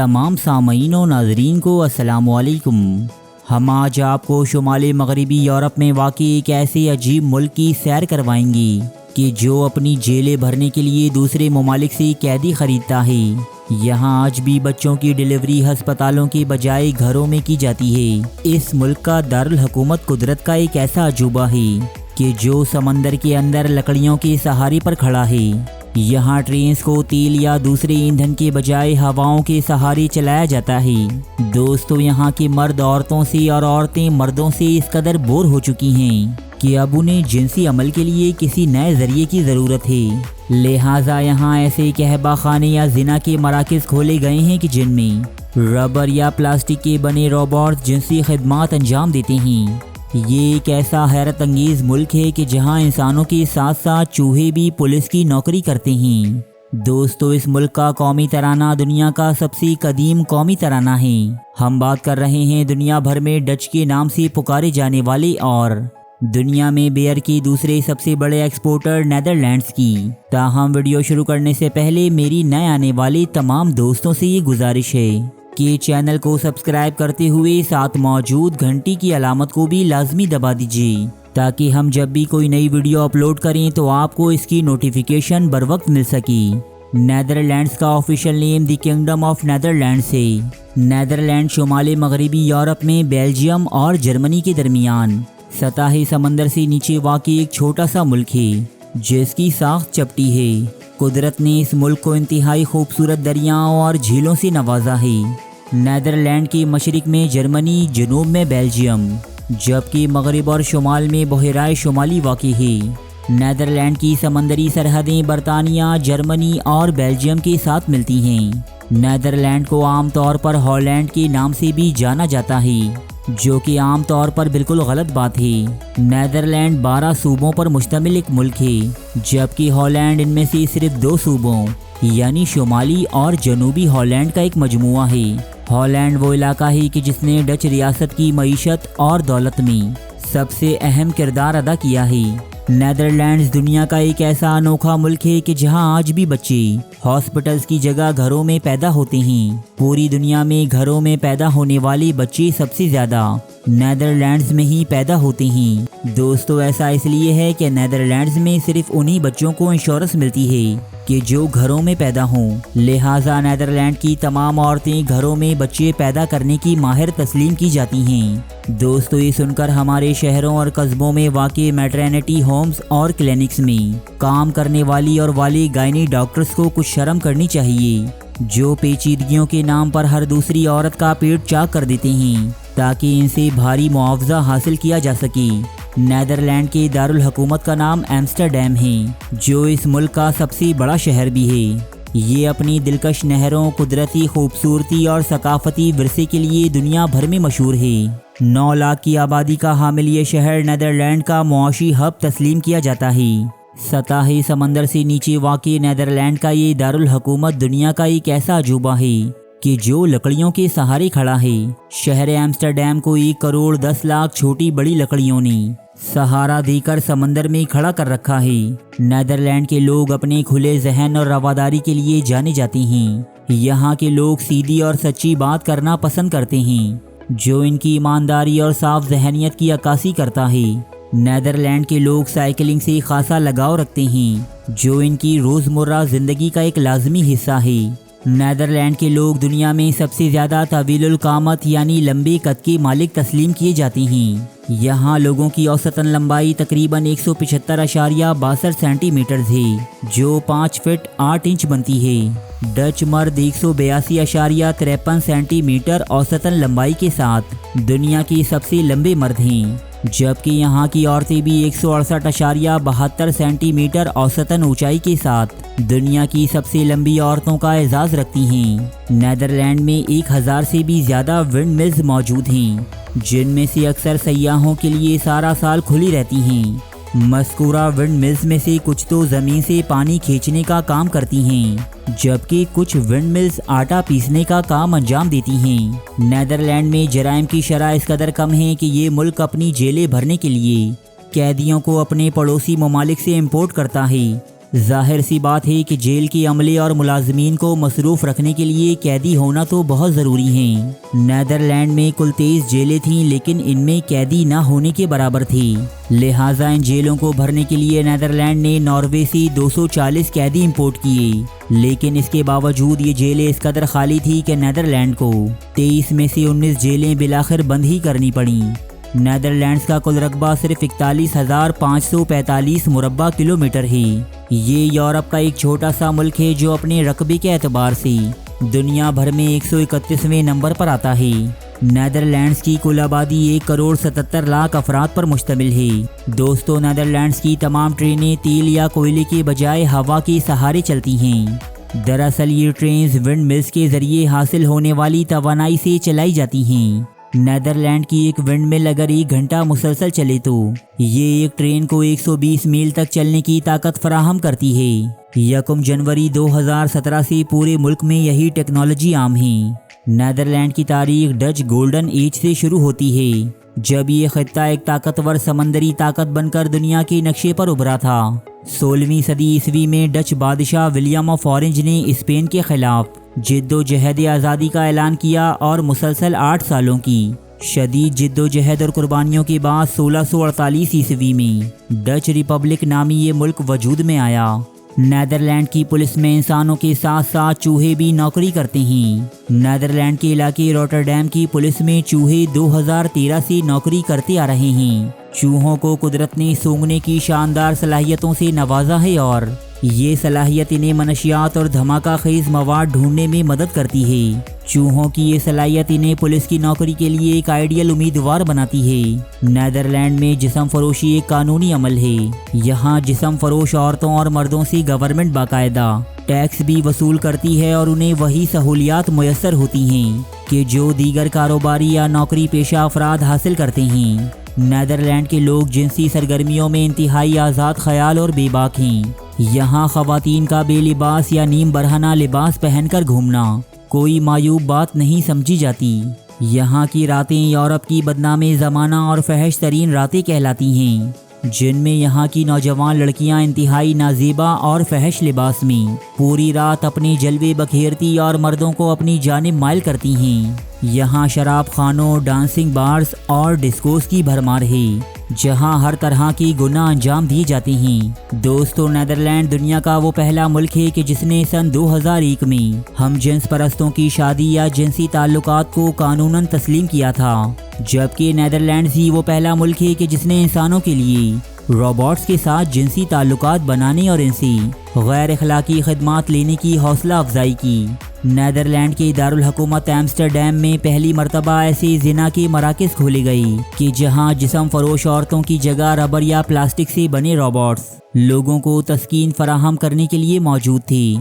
तमाम सामईन और नाजरीन को अस्सलामु अलैकुम। हम आज आपको शुमाली मगरबी यूरोप में वाक़ एक ऐसे अजीब मुल्क की सैर करवाएंगे कि जो अपनी जेलें भरने के लिए दूसरे ममालिक से कैदी ख़रीदता है। यहाँ आज भी बच्चों की डिलीवरी अस्पतालों के बजाय घरों में की जाती है। इस मुल्क का दारुल हुकूमत कुदरत का एक ऐसा अजूबा है कि जो समंदर के अंदर लकड़ियों के सहारे पर खड़ा है। यहाँ ट्रेन्स को तेल या दूसरे ईंधन के बजाय हवाओं के सहारे चलाया जाता है। दोस्तों, यहाँ के मर्द औरतों से और औरतें मर्दों से इस कदर बोर हो चुकी हैं कि अब उन्हें जिनसी अमल के लिए किसी नए जरिए की ज़रूरत है। लिहाजा यहाँ ऐसे कहबा खाने या जिना के मराकज़ खोले गए हैं कि जिनमें रबर या प्लास्टिक के बने रोबोट जिनसी खिदमात अंजाम देते हैं। ये एक ऐसा हैरत अंगेज़ मुल्क है कि जहाँ इंसानों के साथ साथ चूहे भी पुलिस की नौकरी करते हैं। दोस्तों, इस मुल्क का कौमी तराना दुनिया का सबसे कदीम कौमी तराना है। हम बात कर रहे हैं दुनिया भर में डच के नाम से पुकारे जाने वाले और दुनिया में बियर की दूसरे सबसे बड़े एक्सपोर्टर नेदरलैंड्स की। ताहम वीडियो शुरू करने से पहले मेरी नए आने वाले तमाम दोस्तों से ये गुजारिश है कि चैनल को सब्सक्राइब करते हुए साथ मौजूद घंटी की अलामत को भी लाजमी दबा दीजिए ताकि हम जब भी कोई नई वीडियो अपलोड करें तो आपको इसकी नोटिफिकेशन बर वक्त मिल सके। नेदरलैंड्स का official name the kingdom of Netherlands है। नेदरलैंड शुमाली मगरबी यूरोप में बेल्जियम और जर्मनी के दरमियान सतही समंदर से नीचे वाक़ई एक छोटा सा मुल्क है जिसकी साख्त चपटी है। कुदरत ने इस मुल्क को इंतहाई खूबसूरत दरियाओं और झीलों से नवाजा है। नेदरलैंड के मशरिक में जर्मनी, जनूब में बेल्जियम, जबकि मगरिब और शुमाल में बहराए शुमाली वाक़ई है। नेदरलैंड की समंदरी सरहदें बरतानिया, जर्मनी और बेल्जियम के साथ मिलती हैं। नेदरलैंड को आमतौर पर हॉलैंड के नाम से भी जाना जाता है, जो कि आम तौर पर बिल्कुल गलत बात है। नेदरलैंड 12 सूबों पर मुश्तमिल एक मुल्क है, जबकि हॉलैंड इनमें से सिर्फ 2 सूबों यानी शुमाली और जनूबी हॉलैंड का एक मजमुआ है। हॉलैंड वो इलाका है कि जिसने डच रियासत की मईशत और दौलत में सबसे अहम किरदार अदा किया है। नेदरलैंड्स दुनिया का एक ऐसा अनोखा मुल्क है कि जहां आज भी बच्चे हॉस्पिटल्स की जगह घरों में पैदा होते हैं। पूरी दुनिया में घरों में पैदा होने वाले बच्चे सबसे ज़्यादा नेदरलैंड्स में ही पैदा होते हैं। दोस्तों, ऐसा इसलिए है कि नेदरलैंड्स में सिर्फ उन्हीं बच्चों को इंश्योरेंस मिलती है कि जो घरों में पैदा हों। लिहाजा नेदरलैंड की तमाम औरतें घरों में बच्चे पैदा करने की माहिर तस्लीम की जाती हैं। दोस्तों, ये सुनकर हमारे शहरों और कस्बों में वाक़ई मैटरनिटी होम्स और क्लिनिक्स में काम करने वाली और वाले गायनी डॉक्टर्स को कुछ शर्म करनी चाहिए, जो पेचीदगियों के नाम पर हर दूसरी औरत का पेट चाक कर देते हैं ताकि इनसे भारी मुआवजा हासिल किया जा सके। नेदरलैंड के दारुल हुकूमत का नाम एम्स्टरडैम है, जो इस मुल्क का सबसे बड़ा शहर भी है। ये अपनी दिलकश नहरों, कुदरती खूबसूरती और सकाफती विरसे के लिए दुनिया भर में मशहूर है। 9 लाख की आबादी का हामिल ये शहर नेदरलैंड का मुआशी हब तस्लीम किया जाता है। सतही समंदर से नीचे वाक़ई नेदरलैंड का ये दारुल हुकूमत दुनिया का एक ऐसा अजूबा है कि जो लकड़ियों के सहारे खड़ा है। शहर एम्स्टरडैम को 1 करोड़ 10 लाख छोटी बड़ी लकड़ियों ने सहारा देकर समंदर में खड़ा कर रखा है। नेदरलैंड के लोग अपने खुले जहन और रवादारी के लिए जाने जाते हैं। यहाँ के लोग सीधी और सच्ची बात करना पसंद करते हैं, जो इनकी ईमानदारी और साफ जहनियत की अक्कासी करता है। नेदरलैंड के लोग साइकिलिंग से खासा लगाव रखते हैं, जो इनकी रोज़मर्रा ज़िंदगी का एक लाजमी हिस्सा है। नेदरलैंड के लोग दुनिया में सबसे ज़्यादा तवीलुल कामत यानी लंबे कद के मालिक तस्लीम किए जाते हैं। यहाँ लोगों की औसतन लंबाई तकरीबन 175.62 सेंटीमीटर है, जो 5 फीट 8 इंच बनती है। डच मर्द 182.53 सेंटीमीटर औसतन लंबाई के साथ दुनिया के सबसे लंबे मर्द हैं, जबकि यहाँ की औरतें भी 168.72 सेंटीमीटर औसतन ऊंचाई के साथ दुनिया की सबसे लंबी औरतों का एजाज़ रखती हैं। नेदरलैंड में 1000 से भी ज़्यादा विंड मिल्स मौजूद हैं, जिनमें से अक्सर सयाहों के लिए सारा साल खुली रहती हैं। मज़कूरा विंड मिल्स में से कुछ तो ज़मीन से पानी खींचने का काम करती हैं, जबकि कुछ विंड मिल्स आटा पीसने का काम अंजाम देती हैं। नेदरलैंड में जराइम की शरह इस कदर कम है कि ये मुल्क अपनी जेलें भरने के लिए कैदियों को अपने पड़ोसी ममालिक से इंपोर्ट करता है। जाहिर सी बात है कि जेल के अमले और मुलाजमीन को मसरूफ़ रखने के लिए कैदी होना तो बहुत ज़रूरी है। नेदरलैंड में कुल 23 जेलें थीं, लेकिन इनमें कैदी न होने के बराबर थी। लिहाजा इन जेलों को भरने के लिए नेदरलैंड ने नॉर्वे से 240 कैदी इंपोर्ट किए, लेकिन इसके बावजूद ये जेलें इस कदर खाली थी कि नेदरलैंड को 23 में से 19 जेलें बिलाखिर बंद ही करनी पड़ी। नेदरलैंड्स का कुल रकबा सिर्फ 41,545 मुरब्बा किलोमीटर है। ये यूरोप का एक छोटा सा मुल्क है जो अपने रकबे के एतबार से दुनिया भर में 131वें नंबर पर आता है। नेदरलैंड्स की कुल आबादी 1,77,00,000 अफराद पर मुश्तमिल है। दोस्तों, नेदरलैंड्स की तमाम ट्रेनें तेल या कोयले के बजाय हवा के सहारे चलती हैं। दरअसल ये ट्रेन्स विंड मिल्स के ज़रिए हासिल होने वाली तवानाई से चलाई जाती हैं। नेदरलैंड की एक विंड मिल अगर 1 घंटा मुसलसल चले तो ये एक ट्रेन को 120 मील तक चलने की ताकत फराहम करती है। 1 जनवरी 2017 से पूरे मुल्क में यही टेक्नोलॉजी आम है। नेदरलैंड की तारीख डच गोल्डन एज से शुरू होती है, जब ये खित्ता एक ताकतवर समंदरी ताकत बनकर दुनिया के नक्शे पर उभरा था। 16वीं सदी ईस्वी में डच बादशाह विलियम ऑफ ऑरेंज ने स्पेन के खिलाफ जिद्दोजहद आज़ादी का ऐलान किया और मुसलसल 8 सालों की शदीद जिद्दोजहद और कुर्बानियों के बाद 1648 ईस्वी में डच रिपब्लिक नामी ये मुल्क वजूद में आया। नेदरलैंड की पुलिस में इंसानों के साथ साथ चूहे भी नौकरी करते हैं। नेदरलैंड के इलाके रॉटरडैम की पुलिस में चूहे 2013 से नौकरी करते आ रहे हैं। चूहों को कुदरत ने सूंघने की शानदार सलाहियतों से नवाजा है और ये सलाहियत इन्हें मनशियात और धमाका खेज मवाद ढूंढने में मदद करती है। चूहों की ये सलाहियत इन्हें पुलिस की नौकरी के लिए एक आइडियल उम्मीदवार बनाती है। नेदरलैंड में जिस्म फरोशी एक कानूनी अमल है। यहाँ जिस्म फरोश औरतों और मर्दों से गवर्नमेंट बाकायदा टैक्स भी वसूल करती है और उन्हें वही सहूलियात मुयस्सर होती हैं कि जो दीगर कारोबारी या नौकरी पेशा अफराद हासिल करते हैं। नेदरलैंड के लोग जिनसी सरगर्मियों में इंतहाई आज़ाद ख्याल और बेबाक हैं। यहाँ ख़वातीन का बेलिबास या नीम बरहना लिबास पहनकर घूमना कोई मायूब बात नहीं समझी जाती। यहाँ की रातें यूरोप की बदनामे ज़माना और फहश तरीन रातें कहलाती हैं, जिनमें यहाँ की नौजवान लड़कियाँ इंतहाई नाज़ेबा और फहश लिबास में पूरी रात अपने जलवे बखेरती और मर्दों को अपनी जानिब माइल करती हैं। यहाँ शराब खानों, डांसिंग बार्स और डिस्कोस की भरमार है, जहाँ हर तरह की गुनाह अंजाम दिए जाते हैं। दोस्तों, नेदरलैंड दुनिया का वो पहला मुल्क है कि जिसने सन 2001 में हम जिन्स परस्तों की शादी या जिनसी ताल्लुकात को कानूनन तस्लीम किया था, जबकि नेदरलैंड ही वो पहला मुल्क है कि जिसने इंसानों के लिए रोबोट्स के साथ जिनसी ताल्लुकात बनाने और इनसे गैर अखलाकी खिदमात लेने की हौसला अफजाई की। नेदरलैंड के दारुल हुकूमत एम्स्टरडैम में पहली मरतबा ऐसे जिना के मराकज़ खोले गए कि जहां जिस्म फरोश औरतों की जगह रबर या प्लास्टिक से बने रोबोट्स लोगों को तस्कीन फराहम करने के लिए मौजूद थे,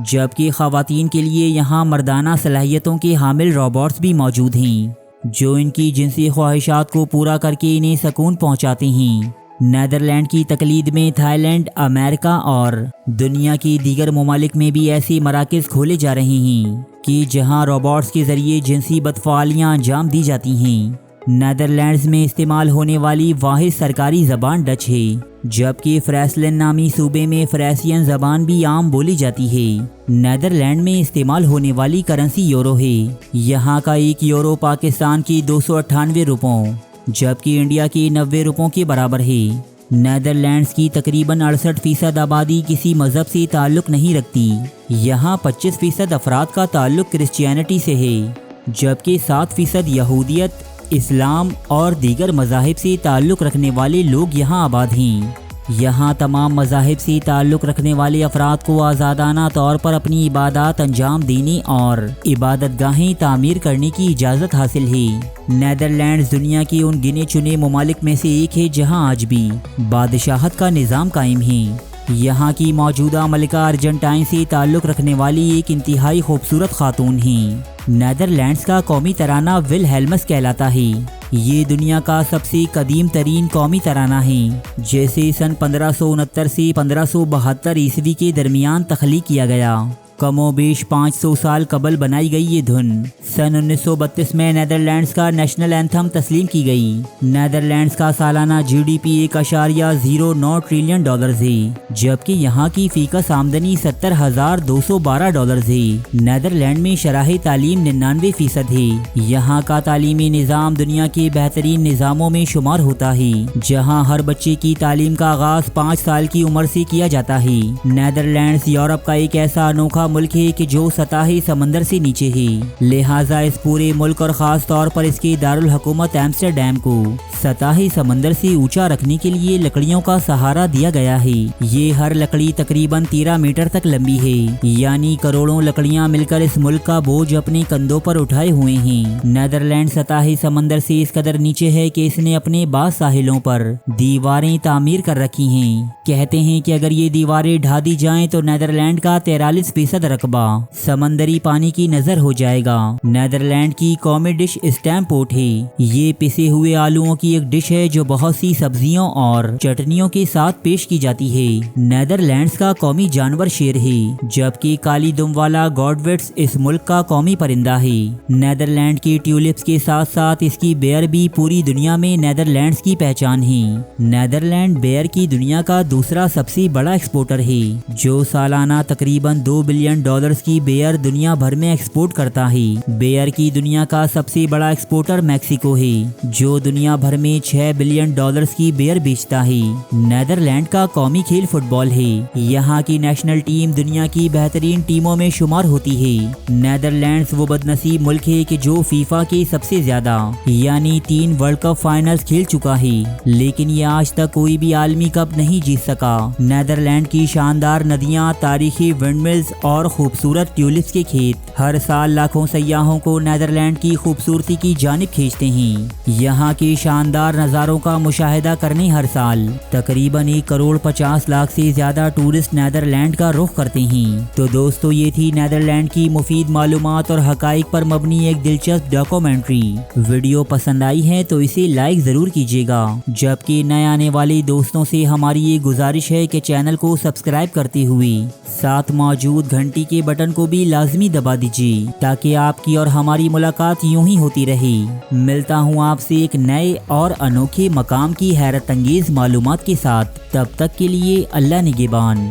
जबकि ख़वातीन के लिए यहाँ मर्दाना सलाहियतों के हामिल रोबोट्स भी मौजूद हैं, जो इनकी जिनसी ख्वाहिशात को पूरा करके इन्हें सुकून पहुँचाते हैं। नेदरलैंड की तकलीद में थाईलैंड, अमेरिका और दुनिया की दीगर ममालिक में भी ऐसे मराकज़ खोले जा रहे हैं कि जहां रोबोट्स के ज़रिए जिनसी बदफ़ालियाँ अंजाम दी जाती हैं। नेदरलैंड्स में इस्तेमाल होने वाली वाहिद सरकारी ज़बान डच है, जबकि फ्रेसलैंड नामी सूबे में फ्रेसियन ज़बान भी आम बोली जाती है। नेदरलैंड में इस्तेमाल होने वाली करेंसी यूरो है। यहाँ का 1 यूरो पाकिस्तान की 298 रुपयों जबकि इंडिया की 90 रुपयों के बराबर है। नेदरलैंड्स की तकरीबन 68% आबादी किसी मज़हब से ताल्लुक़ नहीं रखती। यहाँ 25% अफराद का ताल्लुक़ क्रिश्चियनिटी से है, जबकि 7% यहूदियत, इस्लाम और दीगर मज़ाहिब से ताल्लुक़ रखने वाले लोग यहाँ आबाद हैं। यहाँ तमाम मज़ाहिब से ताल्लुक़ रखने वाले अफराद को आज़ादाना तौर पर अपनी इबादत अंजाम देने और इबादतगाहें तामीर करने की इजाज़त हासिल है। नेदरलैंड्स दुनिया के उन गिने चुने ममालिक में से एक है जहाँ आज भी बादशाहत का निज़ाम कायम है। यहाँ की मौजूदा मलिका अर्जेंटाइन से ताल्लुक़ रखने वाली एक इंतहाई खूबसूरत खातून हैं। नेदरलैंड्स का कौमी तराना विलहेल्मस कहलाता है। ये दुनिया का सबसे कदीम तरीन कौमी तराना है, जैसे सन 1569 से 1572 ईस्वी के दरमियान तख्लीक किया गया। कमोबेश 500 साल कबल बनाई गई ये धुन सन 1932 में नेदरलैंड्स का नेशनल एंथम तस्लीम की गई। नेदरलैंड्स का सालाना GDP 1.09 ट्रिलियन डॉलर है, जबकि यहाँ की फीकस आमदनी $70,212 है। नेदरलैंड में शराह तालीम 99% है। यहाँ का तालीमी निज़ाम दुनिया के बेहतरीन निज़ामों में शुमार होता है, जहाँ हर बच्चे की तालीम का आगाज 5 साल की उम्र से किया जाता है। नेदरलैंड्स यूरोप का एक ऐसा अनोखा मुल्क है कि जो सतही समंदर से नीचे है, लिहाजा इस पूरे मुल्क और खास तौर पर इसके दारुल हुकूमत एम्स्टरडैम को सतही समंदर से ऊंचा रखने के लिए लकड़ियों का सहारा दिया गया है। ये हर लकड़ी तकरीबन 13 मीटर तक लंबी है, यानी करोड़ों लकड़ियां मिलकर इस मुल्क का बोझ अपने कंधों पर उठाए हुए हैं। नेदरलैंड सतही समंदर से इस कदर नीचे है कि इसने अपने बाज़ साहिलों पर दीवारें तामीर कर रखी हैं। कहते हैं कि अगर ये दीवारें ढा दी जाएं तो नेदरलैंड का 43% रकबा समंदरी पानी की नजर हो जाएगा। नेदरलैंड की कौमी डिश स्टैमपोट है। ये पिसे हुए आलूओं की एक डिश है जो बहुत सी सब्जियों और चटनियों के साथ पेश की जाती है। नेदरलैंड्स का कौमी जानवर शेर है, जबकि काली दुम वाला गॉडविट्स इस मुल्क का कौमी परिंदा है। नेदरलैंड की ट्यूलिप्स के साथ साथ इसकी बेयर भी पूरी दुनिया में नेदरलैंड्स की पहचान है। नेदरलैंड बेयर की दुनिया का दूसरा सबसे बड़ा एक्सपोर्टर है, जो सालाना तकरीबन $2 बिलियन की बेयर दुनिया भर में एक्सपोर्ट करता है। बेयर की दुनिया का सबसे बड़ा एक्सपोर्टर मैक्सिको है, जो दुनिया भर में $6 बिलियन की बेयर बेचता है। नेदरलैंड का कौमी खेल फुटबॉल है। यहाँ की नेशनल टीम दुनिया की बेहतरीन टीमों में शुमार होती है। नेदरलैंड्स वो बदनसीब मुल्क है कि जो फीफा के सबसे ज्यादा यानी 3 वर्ल्ड कप फाइनल्स खेल चुका है, लेकिन ये आज तक कोई भी आलमी कप नहीं जीत सका। नेदरलैंड की शानदार नदियाँ, तारीखी विंडमिल्स और खूबसूरत ट्यूलिप्स के खेत हर साल लाखों सयाहों को नेदरलैंड की खूबसूरती की जानिब खींचते हैं। यहाँ के शानदार नज़ारों का मुशाहिदा करने हर साल तकरीबन 1,50,00,000 से ज्यादा टूरिस्ट नेदरलैंड का रुख करते हैं। तो दोस्तों, ये थी नेदरलैंड की मुफीद मालूमात और हकाइक पर मबनी एक दिलचस्प डॉक्यूमेंट्री। वीडियो पसंद आई है तो इसे लाइक जरूर कीजिएगा, जबकि नए आने वाले दोस्तों से हमारी ये गुजारिश है कि चैनल को सब्सक्राइब करते हुए साथ मौजूद घंटी के बटन को भी लाजमी दबा दीजिए, ताकि आपकी और हमारी मुलाकात यूं ही होती रहे। मिलता हूं आपसे एक नए और अनोखे मकाम की हैरत अंगेज मालूमात के साथ। तब तक के लिए अल्लाह निगहबान।